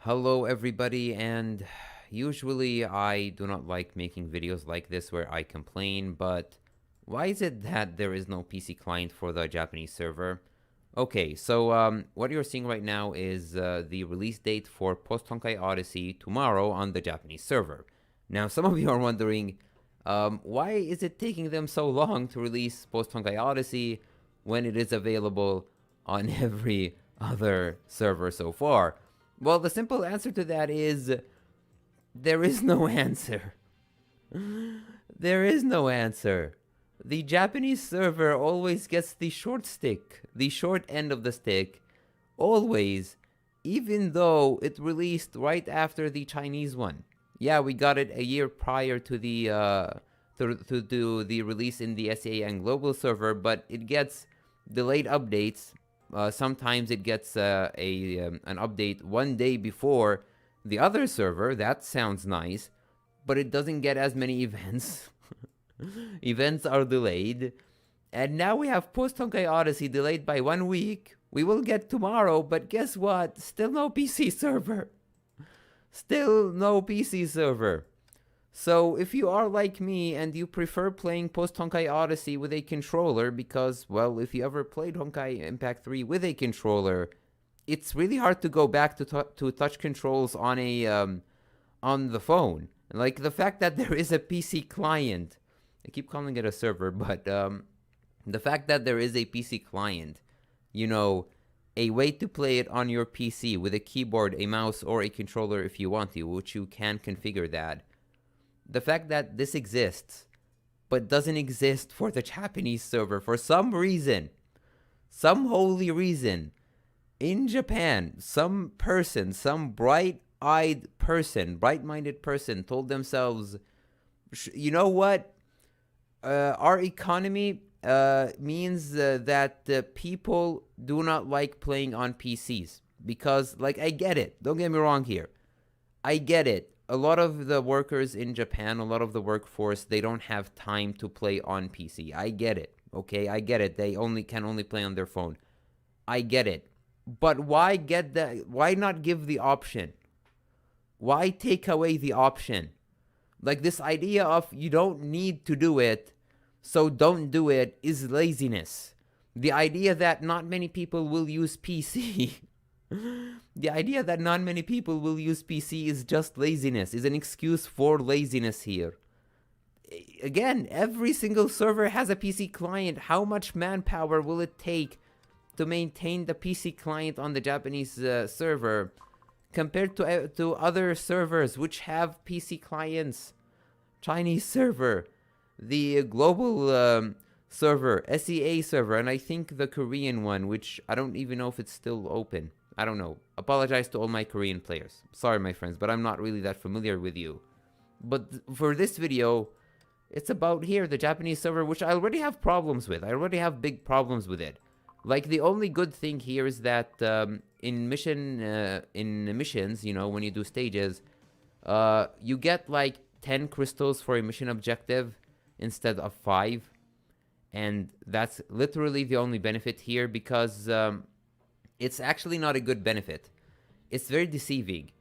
Hello, everybody, and usually I do not like making videos like this where I complain, but why is it that there is no PC client for the Japanese server? Okay, so what you're seeing right now is the release date for Post Honkai Odyssey tomorrow on the Japanese server. Now, some of you are wondering, why is it taking them so long to release Post Honkai Odyssey when it is available on every other server so far? Well, the simple answer to that is there is no answer. There is no answer. The Japanese server always gets the short stick, the short end of the stick, always, even though it released right after the Chinese one. Yeah, we got it a year prior to the release in the SEA and global server, but it gets delayed updates. Sometimes it gets an update one day before the other server. That sounds nice, but it doesn't get as many events. Events are delayed. And now we have Post Honkai Odyssey delayed by 1 week. We will get tomorrow, but guess what? Still no PC server. Still no PC server. So if you are like me and you prefer playing Post Honkai Odyssey with a controller because, well, if you ever played Honkai Impact 3 with a controller, it's really hard to go back to touch controls on on the phone. Like the fact that there is a PC client, I keep calling it a server, but the fact that there is a PC client, you know, a way to play it on your PC with a keyboard, a mouse, or a controller if you want to, which you can configure that. The fact that this exists, but doesn't exist for the Japanese server for some reason, some holy reason, in Japan, some person, some bright-eyed person, bright-minded person told themselves, you know what? Our economy means that people do not like playing on PCs. Because, like, I get it. Don't get me wrong here. I get it. A lot of the workers in Japan, a lot of the workforce, they don't have time to play on PC. I get it. Okay, I get it. They can only play on their phone. I get it. But why not give the option? Why take away the option? Like this idea of you don't need to do it, so don't do it is laziness. The idea that not many people will use PC the idea that not many people will use PC is just laziness, is an excuse for laziness here. Again, every single server has a PC client. How much manpower will it take to maintain the PC client on the Japanese server compared to other servers which have PC clients? Chinese server, the global server, SEA server, and I think the Korean one, which I don't even know if it's still open. I don't know. Apologize to all my Korean players. Sorry, my friends, but I'm not really that familiar with you. But for this video, it's about here, the Japanese server, which I already have problems with. I already have big problems with it. Like, the only good thing here is that in missions, you know, when you do stages, you get like 10 crystals for a mission objective instead of 5. And that's literally the only benefit here because it's actually not a good benefit. It's very deceiving.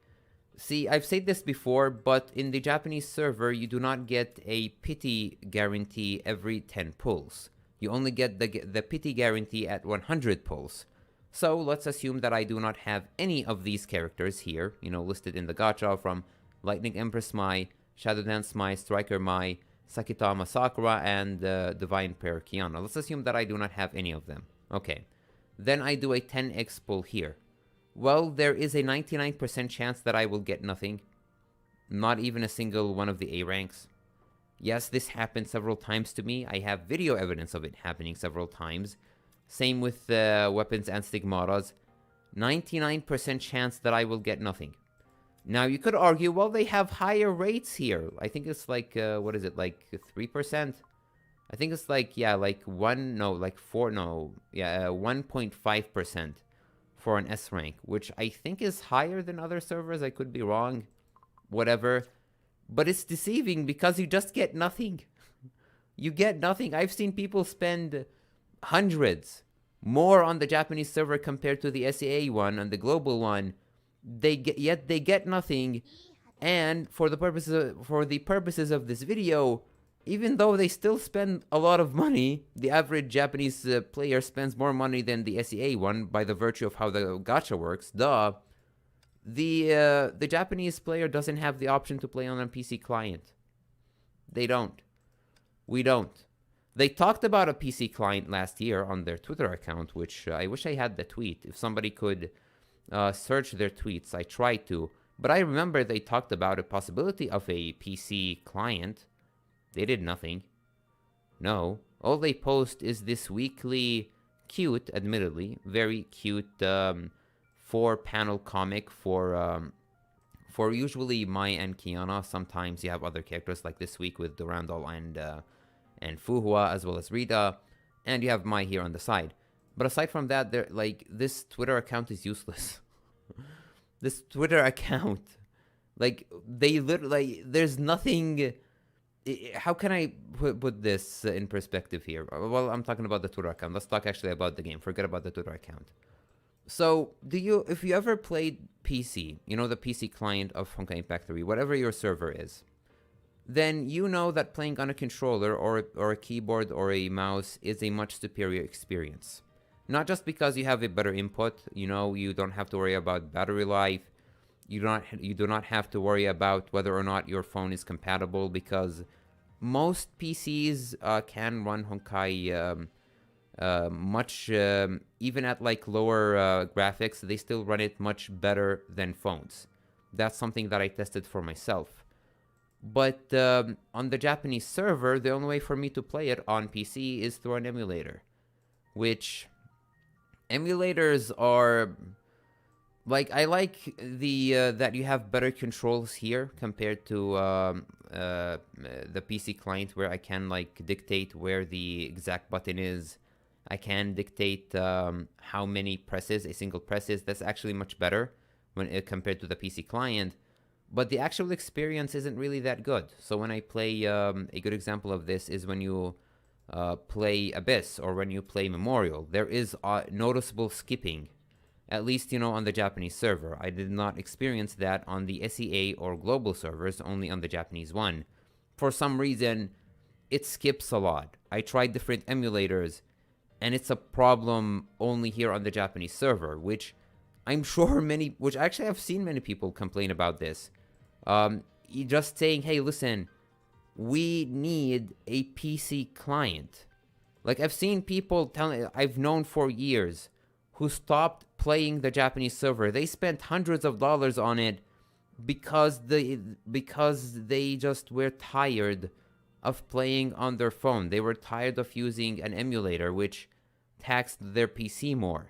See, I've said this before, but in the Japanese server, you do not get a pity guarantee every 10 pulls. You only get the pity guarantee at 100 pulls. So let's assume that I do not have any of these characters here, you know, listed in the gacha from Lightning Empress Mai, Shadow Dance Mai, Striker Mai, Sakitama Sakura, and Divine Prayer Kiana. Let's assume that I do not have any of them. Okay. Then I do a 10x pull here. Well, there is a 99% chance that I will get nothing. Not even a single one of the A ranks. Yes, this happened several times to me. I have video evidence of it happening several times. Same with weapons and stigmatas. 99% chance that I will get nothing. Now, you could argue, well, they have higher rates here. I think it's like, what is it, like 3%? I think it's like, yeah, like 1.5% for an S rank, which I think is higher than other servers. I could be wrong. Whatever. But it's deceiving because you just get nothing. You get nothing. I've seen people spend hundreds more on the Japanese server compared to the SEA one and the global one yet they get nothing. And for the purposes of this video, even though they still spend a lot of money, the average Japanese player spends more money than the SEA one by the virtue of how the gacha works. Duh. The Japanese player doesn't have the option to play on a PC client. They don't. We don't. They talked about a PC client last year on their Twitter account, which I wish I had the tweet. If somebody could search their tweets, I tried to. But I remember they talked about a possibility of a PC client. They did nothing. No. All they post is this weekly, cute, admittedly, very cute 4-panel comic for usually Mai and Kiana. Sometimes you have other characters, like this week with Durandal and Fuhua, as well as Rita, and you have Mai here on the side. But aside from that, this Twitter account is useless. This Twitter account, they literally, there's nothing. How can I put this in perspective here? Well, I'm talking about the Twitter account. Let's talk actually about the game. Forget about the Twitter account. So, if you ever played PC, the PC client of Honkai Impact 3, whatever your server is, then you know that playing on a controller or a keyboard or a mouse is a much superior experience. Not just because you have a better input, you don't have to worry about battery life, you do not have to worry about whether or not your phone is compatible, because most PCs can run Honkai much, even at lower graphics, they still run it much better than phones. That's something that I tested for myself. But on the Japanese server, the only way for me to play it on PC is through an emulator, which emulators are I like the that you have better controls here compared to the PC client, where I can dictate where the exact button is. I can dictate how many presses a single press is. That's actually much better when compared to the PC client. But the actual experience isn't really that good. So when I play, a good example of this is when you play Abyss or when you play Memorial. There is noticeable skipping, at least, on the Japanese server. I did not experience that on the SEA or global servers, only on the Japanese one. For some reason, it skips a lot. I tried different emulators, and it's a problem only here on the Japanese server, which I'm sure which actually I've seen many people complain about this. Just saying, hey, listen, we need a PC client. I've seen people I've known for years who stopped playing the Japanese server. They spent hundreds of dollars on it because they just were tired of playing on their phone. They were tired of using an emulator, which taxed their PC more.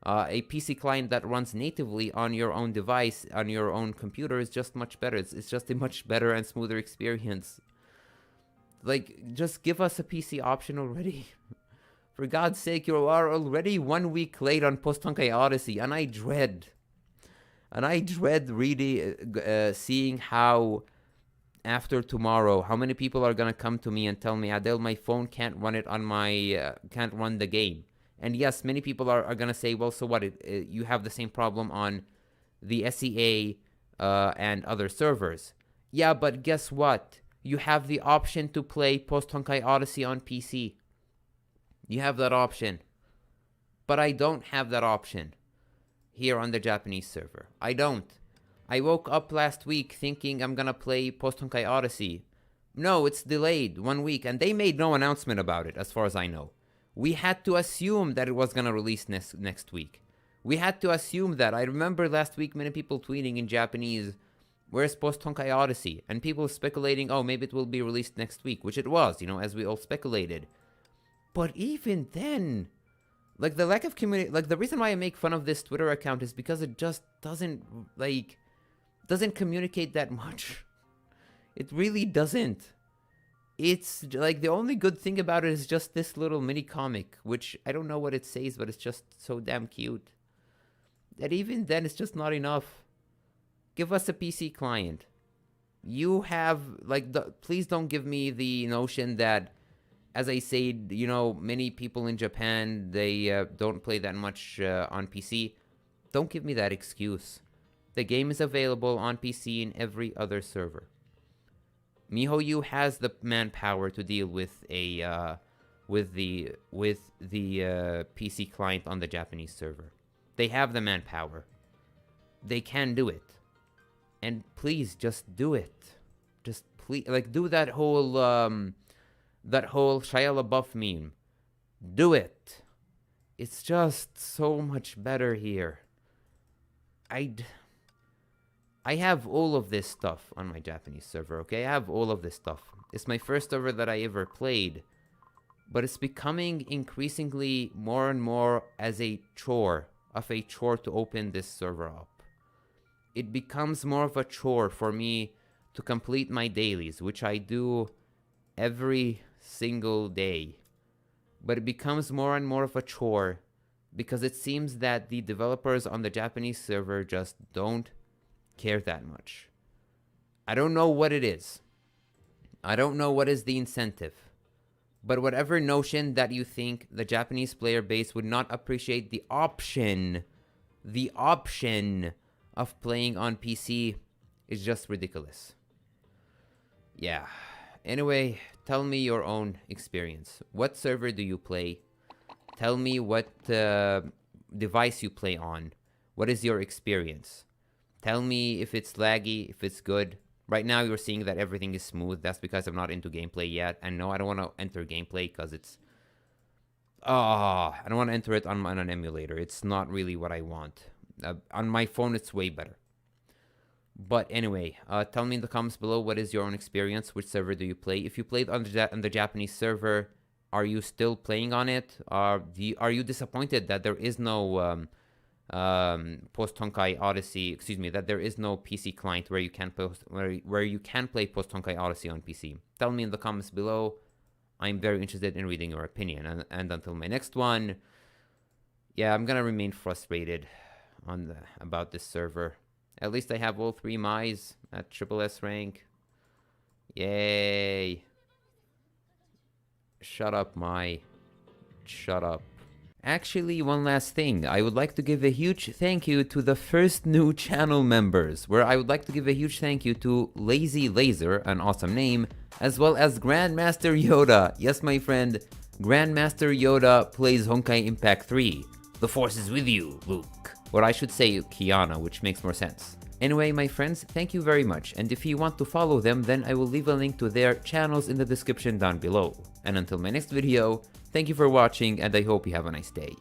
A PC client that runs natively on your own device, on your own computer, is just much better. It's just a much better and smoother experience. Just give us a PC option already. For God's sake, you are already 1 week late on Post Honkai Odyssey, and I dread really seeing how after tomorrow, how many people are gonna come to me and tell me, Adel, my phone can't run it on can't run the game. And yes, many people are gonna say, well, so what? You have the same problem on the SEA and other servers. Yeah, but guess what? You have the option to play Post Honkai Odyssey on PC. You have that option. But I don't have that option here on the Japanese server. I don't. I woke up last week thinking I'm gonna play Post Honkai Odyssey. No, it's delayed 1 week, and they made no announcement about it, as far as I know. We had to assume that it was gonna release next week. We had to assume that. I remember last week many people tweeting in Japanese, where's Post Honkai Odyssey? And people speculating, oh, maybe it will be released next week, which it was, as we all speculated. But even then, the lack of community, the reason why I make fun of this Twitter account is because it just doesn't communicate that much. It really doesn't. It's the only good thing about it is just this little mini comic, which I don't know what it says, but it's just so damn cute. That even then, it's just not enough. Give us a PC client. You have, please don't give me the notion that, as I said, many people in Japan, they don't play that much on PC. Don't give me that excuse. The game is available on PC in every other server. MiHoYo has the manpower to deal with a with the PC client on the Japanese server. They have the manpower. They can do it. And please just do it. Just please, like, do that whole Shia LaBeouf meme. Do it. It's just so much better here. I have all of this stuff on my Japanese server, okay? I have all of this stuff. It's my first server that I ever played. But it's becoming increasingly more and more as a chore to open this server up. It becomes more of a chore for me to complete my dailies, which I do every single day. But it becomes more and more of a chore because it seems that the developers on the Japanese server just don't care that much. I don't know what it is. I don't know what is the incentive. But whatever notion that you think the Japanese player base would not appreciate the option of playing on PC is just ridiculous. Yeah. Anyway, tell me your own experience. What server do you play? Tell me what device you play on. What is your experience? Tell me if it's laggy, if it's good. Right now, you're seeing that everything is smooth. That's because I'm not into gameplay yet. And no, I don't want to enter gameplay because it's... I don't want to enter it on an emulator. It's not really what I want. On my phone, it's way better. But anyway, tell me in the comments below what is your own experience. Which server do you play? If you played on the Japanese server, are you still playing on it? Are you disappointed that there is no... Post Honkai Odyssey, that there is no PC client where you can play Post Honkai Odyssey on PC. Tell me in the comments below. I'm very interested in reading your opinion. And until my next one, yeah, I'm gonna remain frustrated about this server. At least I have all 3 Mais at SSS rank. Yay! Shut up, Mai. Shut up. Actually, one last thing. I would like to give a huge thank you to the first new channel members, where I would like to give a huge thank you to Lazy Laser, an awesome name, as well as Grandmaster Yoda. Yes, my friend, Grandmaster Yoda plays Honkai Impact 3. The Force is with you, Luke. Or I should say Kiana, which makes more sense. Anyway, my friends, thank you very much, and if you want to follow them, then I will leave a link to their channels in the description down below. And until my next video, thank you for watching, and I hope you have a nice day.